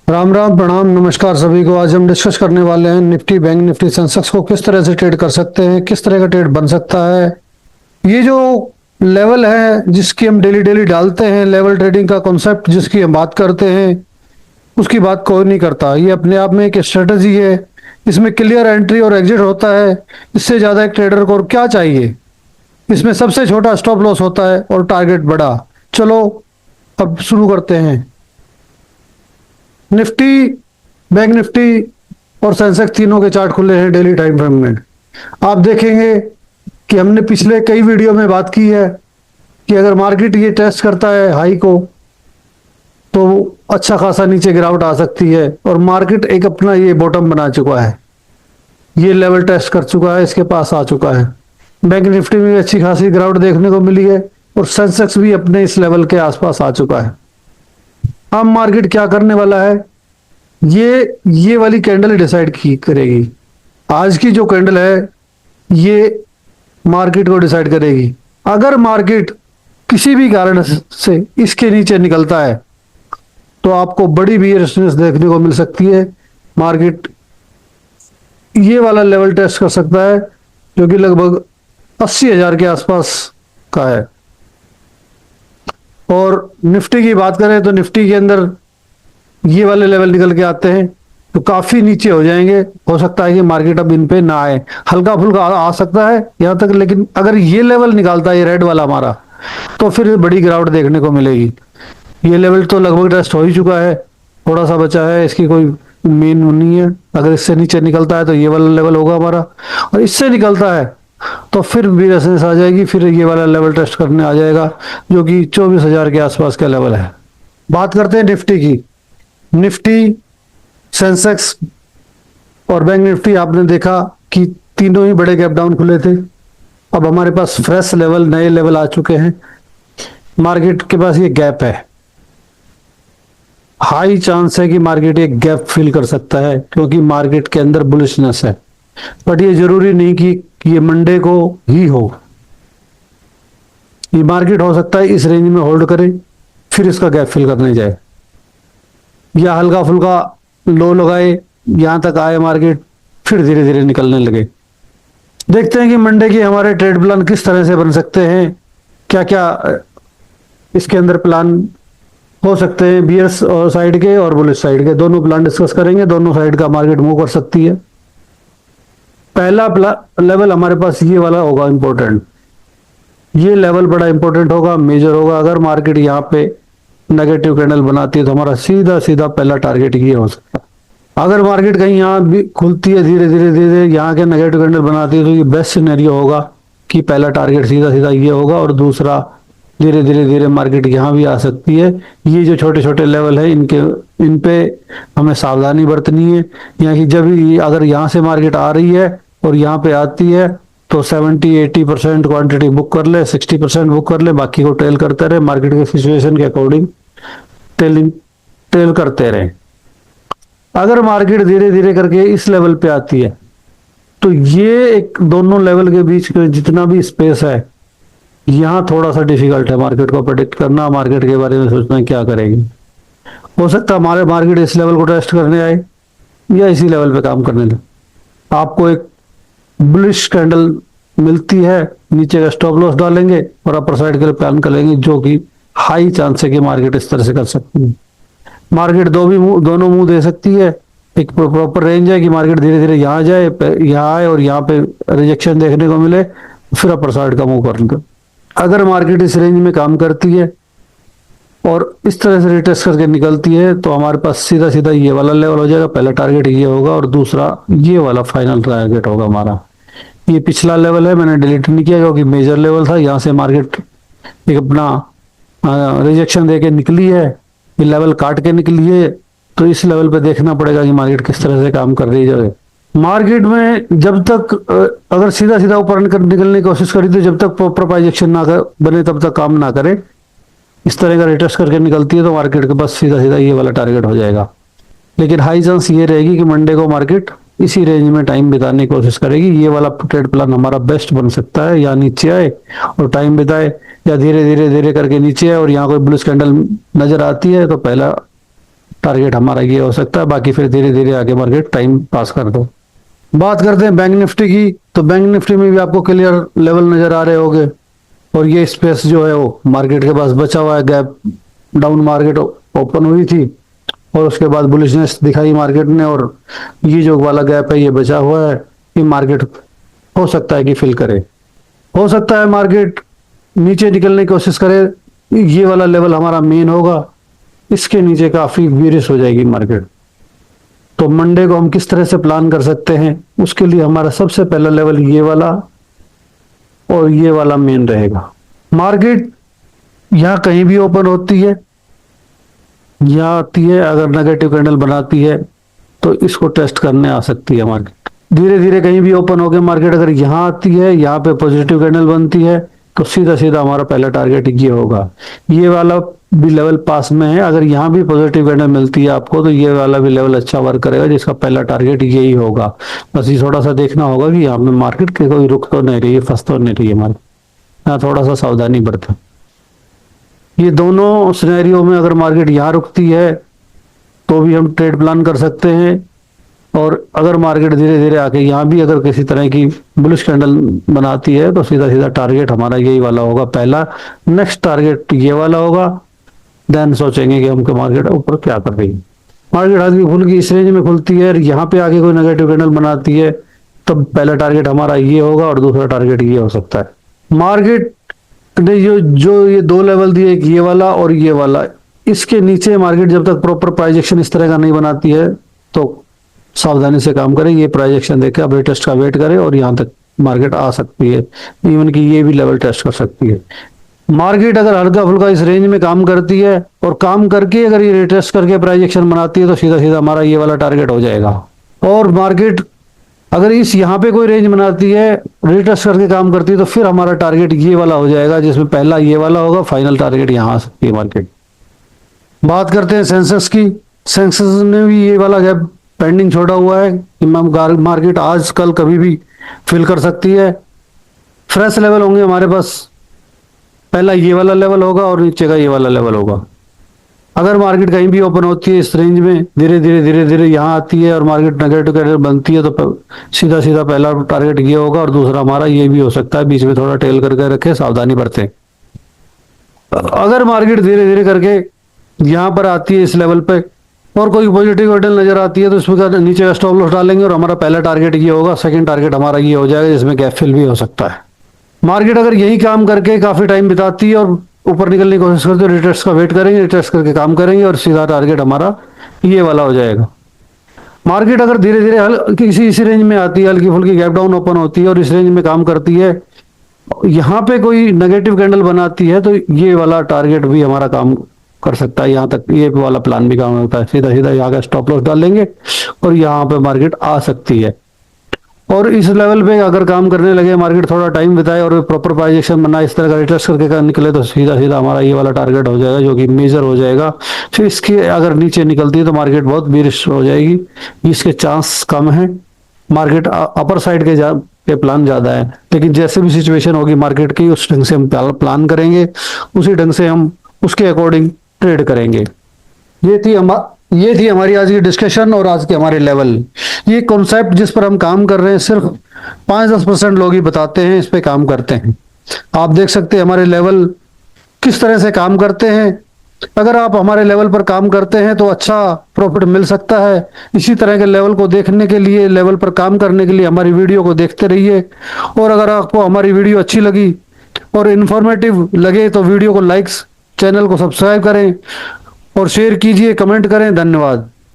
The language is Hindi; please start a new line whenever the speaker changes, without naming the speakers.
राम राम प्रणाम नमस्कार सभी को। आज हम डिस्कस करने वाले हैं निफ्टी बैंक निफ्टी सेंसेक्स को किस तरह से ट्रेड कर सकते हैं, किस तरह का ट्रेड बन सकता है। ये जो लेवल है जिसकी हम डेली डेली डालते हैं, लेवल ट्रेडिंग का कॉन्सेप्ट जिसकी हम बात करते हैं, उसकी बात कोई नहीं करता। ये अपने आप में एक स्ट्रेटजी है। इसमें क्लियर एंट्री और एग्जिट होता है। इससे ज्यादा एक ट्रेडर को और क्या चाहिए। इसमें सबसे छोटा स्टॉप लॉस होता है और टारगेट बड़ा। चलो अब शुरू करते हैं। निफ्टी, बैंक निफ्टी और सेंसेक्स तीनों के चार्ट खुले हैं डेली टाइम फ्रेम में। आप देखेंगे कि हमने पिछले कई वीडियो में बात की है कि अगर मार्केट ये टेस्ट करता है हाई को तो अच्छा खासा नीचे गिरावट आ सकती है, और मार्केट एक अपना ये बॉटम बना चुका है। ये लेवल टेस्ट कर चुका है, इसके पास आ चुका है। बैंक निफ्टी में भी अच्छी खासी गिरावट देखने को मिली है और सेंसेक्स भी अपने इस लेवल के आसपास आ चुका है। अब मार्केट क्या करने वाला है, ये वाली कैंडल डिसाइड की करेगी। आज की जो कैंडल है ये मार्केट को डिसाइड करेगी। अगर मार्केट किसी भी कारण से इसके नीचे निकलता है तो आपको बड़ी बियरिशनेस देखने को मिल सकती है। मार्केट ये वाला लेवल टेस्ट कर सकता है जो कि लगभग 80,000 के आसपास का है। और निफ्टी की बात करें तो निफ्टी के अंदर ये वाले लेवल निकल के आते हैं तो काफी नीचे हो जाएंगे। हो सकता है कि मार्केट अब इन पे ना आए, हल्का फुल्का आ सकता है यहां तक, लेकिन अगर ये लेवल निकालता है, ये रेड वाला हमारा, तो फिर बड़ी गिरावट देखने को मिलेगी। ये लेवल तो लगभग टेस्ट हो ही चुका है, थोड़ा सा बचा है, इसकी कोई मेन नहीं है। अगर इससे नीचे निकलता है तो ये वाला लेवल होगा हमारा, और इससे निकलता है तो फिर भी रेजिस्टेंस आ जाएगी, फिर ये वाला लेवल टेस्ट करने आ जाएगा जो कि 24,000 के आसपास का लेवल है। बात करते हैं निफ्टी की। निफ्टी, सेंसेक्स और बैंक निफ्टी आपने देखा कि तीनों ही बड़े गैप डाउन खुले थे। अब हमारे पास फ्रेश लेवल, नए लेवल आ चुके हैं। मार्केट के पास ये गैप है, हाई चांस है कि मार्केट एक गैप फिल कर सकता है क्योंकि मार्केट के अंदर बुलिशनेस है। बट ये जरूरी नहीं कि ये मंडे को ही हो। ये मार्केट हो सकता है इस रेंज में होल्ड करे, फिर इसका गैप फिल करने जाए, या हल्का फुल्का लो लगाए, यहां तक आए मार्केट, फिर धीरे धीरे निकलने लगे। देखते हैं कि मंडे के हमारे ट्रेड प्लान किस तरह से बन सकते हैं, क्या क्या इसके अंदर प्लान हो सकते हैं। बियर्स और साइड के और बुलिश साइड के दोनों प्लान डिस्कस करेंगे। दोनों साइड का मार्केट मूव कर सकती है। पहला लेवल हमारे पास ये वाला होगा इंपॉर्टेंट। ये लेवल बड़ा इंपॉर्टेंट होगा, मेजर होगा। अगर मार्केट यहाँ पे नेगेटिव कैंडल बनाती है तो हमारा सीधा सीधा पहला टारगेट ये हो सकता है। अगर मार्केट कहीं यहाँ भी खुलती है, धीरे धीरे धीरे यहाँ के नेगेटिव कैंडल बनाती है, तो ये बेस्ट सिनेरियो होगा कि पहला टारगेट सीधा सीधा ये होगा, और दूसरा धीरे धीरे धीरे मार्केट यहाँ भी आ सकती है। ये जो छोटे छोटे लेवल है इन पे हमें सावधानी बरतनी है। यहाँ की जब अगर यहाँ से मार्केट आ रही है और यहाँ पे आती है तो 70-80% क्वांटिटी बुक कर ले, 60% बुक कर ले, बाकी को ट्रेल करते रहे। मार्केट के सिचुएशन के अकॉर्डिंग ट्रेल करते रहे। अगर मार्केट धीरे धीरे करके इस लेवल पे आती है तो ये एक दोनों लेवल के बीच का जितना भी स्पेस है, यहाँ थोड़ा सा डिफिकल्ट है मार्केट को प्रेडिक्ट करना, मार्केट के बारे में सोचना क्या करेगी। हो सकता है हमारे मार्केट इस लेवल को टेस्ट करने आए या इसी लेवल पे काम करने लगे। आपको एक बुलिश कैंडल मिलती है, नीचे का स्टॉप लॉस डालेंगे और अपर साइड के लिए प्लान करेंगे, जो कि हाई चांस है कि मार्केट इस तरह से कर सकती है। मार्केट दोनों मुंह दे सकती है। एक प्रॉपर रेंज है कि मार्केट धीरे धीरे यहाँ जाए, यहाँ आए और यहाँ पे रिजेक्शन देखने को मिले, फिर अपर साइड का मूव कर। अगर मार्केट इस रेंज में काम करती है और इस तरह से रिटेस्ट करके निकलती है तो हमारे पास सीधा सीधा ये वाला लेवल हो जाएगा। पहला टारगेट ये होगा और दूसरा ये वाला फाइनल टारगेट होगा हमारा। ये पिछला लेवल है, मैंने डिलीट नहीं किया क्योंकि मेजर लेवल था। यहाँ से मार्केट एक अपना रिजेक्शन दे के निकली है, ये लेवल काट के निकली है, तो इस लेवल पे देखना पड़ेगा कि मार्केट किस तरह से काम कर रही है। मार्केट में जब तक अगर सीधा सीधा ऊपर निकलने की कोशिश करी तो जब तक प्रॉपर प्राइजेक्शन ना बने तब तक काम ना करे। इस तरह का रिटेस्ट करके निकलती है तो मार्केट के पास सीधा सीधा ये वाला टारगेट हो जाएगा। लेकिन हाई चांस ये रहेगी कि मंडे को मार्केट इसी रेंज में टाइम बिताने की कोशिश करेगी। ये वाला ट्रेड प्लान हमारा बेस्ट बन सकता है, या नीचे आए और टाइम बिताए, या धीरे धीरे धीरे करके नीचे आए और यहाँ कोई बुलिश कैंडल नजर आती है तो पहला टारगेट हमारा ये हो सकता है, बाकी फिर धीरे धीरे आगे मार्केट टाइम पास कर दो। बात करते हैं बैंक निफ्टी की, तो बैंक निफ्टी में भी आपको क्लियर लेवल नजर आ रहे होंगे, और ये स्पेस जो है वो मार्केट के पास बचा हुआ है। गैप डाउन मार्केट ओपन हुई थी और उसके बाद बुलिशनेस दिखाई मार्केट ने, और ये जो वाला गैप है ये बचा हुआ है, ये मार्केट हो सकता है कि फिल करे, हो सकता है मार्केट नीचे निकलने की कोशिश करे। ये वाला लेवल हमारा मेन होगा, इसके नीचे काफी बेरिश हो जाएगी मार्केट। तो मंडे को हम किस तरह से प्लान कर सकते हैं, उसके लिए हमारा सबसे पहला लेवल ये वाला और ये वाला मेन रहेगा। मार्केट यहां कहीं भी ओपन होती है, यहां आती है, अगर नेगेटिव कैंडल बनाती है तो इसको टेस्ट करने आ सकती है मार्केट। धीरे धीरे कहीं भी ओपन होकर मार्केट अगर यहां आती है, यहां पे पॉजिटिव कैंडल बनती है, तो सीधा सीधा हमारा पहला टारगेट ये होगा। ये वाला भी लेवल पास में है, अगर यहाँ भी पॉजिटिव कैंडल मिलती है आपको तो ये वाला भी लेवल अच्छा वर्क करेगा, जिसका पहला टारगेट यही होगा। बस ये थोड़ा सा देखना होगा कि यहाँ पे मार्केट के कोई रुक तो नहीं रही है, फंस तो नहीं रही है मार्केट, यहाँ थोड़ा सा सावधानी बरतें। ये दोनों सिनेरियो में अगर मार्केट यहाँ रुकती है तो भी हम ट्रेड प्लान कर सकते हैं, और अगर मार्केट धीरे धीरे आके यहाँ भी अगर किसी तरह की बुलिश कैंडल बनाती है तो सीधा सीधा टारगेट हमारा यही वाला होगा पहला। नेक्स्ट टारगेट ये वाला होगा, देन सोचेंगे कि हमको मार्केट ऊपर क्या कर रही है। मार्केट हल्की फुल्की इस रेंज में खुलती है, यहाँ पे आके कोई नेगेटिव कैंडल बनाती है तब पहला टारगेट हमारा ये होगा और दूसरा टारगेट ये हो सकता है। मार्केट ने जो ये दो लेवल दिए, एक ये वाला और ये वाला, इसके नीचे मार्केट जब तक प्रॉपर प्राइजेक्शन इस तरह का नहीं बनाती है तो सावधानी से काम करें। ये प्राइजेक्शन देके अब टेस्ट का वेट करें और यहाँ तक मार्केट आ सकती है, इवन कि ये भी लेवल टेस्ट कर सकती है। मार्केट अगर हल्का फुल्का इस रेंज में काम करती है और काम करके अगर ये रिटेस्ट करके प्राइजेक्शन बनाती है तो सीधा सीधा हमारा ये वाला टारगेट हो जाएगा। और मार्केट अगर इस यहाँ पे कोई रेंज बनाती है, रिटेस्ट करके काम करती है, तो फिर हमारा टारगेट ये वाला हो जाएगा, जिसमें पहला ये वाला होगा, फाइनल टारगेट यहाँ आ सकती है मार्केट। बात करते हैं सेंसेक्स की। सेंसेक्स ने भी ये वाला गैप पेंडिंग छोड़ा हुआ है कि मार्केट आज कल कभी भी फिल कर सकती है। फ्रेश लेवल होंगे हमारे पास, पहला ये वाला लेवल होगा और नीचे का ये वाला लेवल होगा। अगर मार्केट कहीं भी ओपन होती है इस रेंज में, धीरे धीरे यहाँ आती है और मार्केट नेगेटिव कैंडल बनती है तो सीधा सीधा पहला टारगेट ये होगा और दूसरा हमारा ये भी हो सकता है। बीच में थोड़ा टेल करके रखे, सावधानी बरतें। अगर मार्केट धीरे धीरे करके यहाँ पर आती है इस लेवल पे और कोई पॉजिटिव कैंडल नजर आती है तो इसमें नीचे का स्टॉप लॉस डालेंगे और हमारा पहला टारगेट ये होगा, सेकंड टारगेट हमारा ये हो जाएगा, जिसमें गैप फिल भी हो सकता है। मार्केट अगर यही काम करके काफी टाइम बिताती है और ऊपर निकलने की कोशिश करते हैं, रिटेस्ट का वेट करेंगे, रिटेस्ट करके काम करेंगे और सीधा टारगेट हमारा ये वाला हो जाएगा। मार्केट अगर धीरे धीरे किसी इसी रेंज में आती है, हल्की फुल्की गैप डाउन ओपन होती है और इस रेंज में काम करती है, यहाँ पे कोई नेगेटिव कैंडल बनाती है तो ये वाला टारगेट भी हमारा काम कर सकता है। यहाँ तक ये वाला प्लान भी काम होता है, सीधा सीधा यहाँ का स्टॉप लॉस डाल लेंगे और यहाँ पे मार्केट आ सकती है। और इस लेवल पे अगर काम करने लगे, मार्केट थोड़ा टाइम बिताए और प्रॉपर प्राइजेक्शन बना, इस तरह का रिटेस्ट करके निकले तो सीधा सीधा हमारा ये वाला टारगेट हो जाएगा, जो कि मेजर हो जाएगा। फिर इसके अगर नीचे निकलती है तो मार्केट बहुत बेरिश हो जाएगी, इसके चांस कम है। मार्केट अपर साइड के प्लान ज्यादा है, लेकिन जैसे भी सिचुएशन होगी मार्केट की उस ढंग से हम प्लान करेंगे, उसी ढंग से हम उसके अकॉर्डिंग ट्रेड करेंगे। ये थी हमारी आज की डिस्कशन और आज के हमारे लेवल। ये कॉन्सेप्ट जिस पर हम काम कर रहे हैं सिर्फ 5-10% लोग ही बताते हैं, इस पे काम करते हैं। आप देख सकते हैं हमारे लेवल किस तरह से काम करते हैं। अगर आप हमारे लेवल पर काम करते हैं तो अच्छा प्रॉफिट मिल सकता है। इसी तरह के लेवल को देखने के लिए, लेवल पर काम करने के लिए हमारी वीडियो को देखते रहिए। और अगर आपको हमारी वीडियो अच्छी लगी और इंफॉर्मेटिव लगे तो वीडियो को लाइक्स, चैनल को सब्सक्राइब करें और शेयर कीजिए, कमेंट करें। धन्यवाद।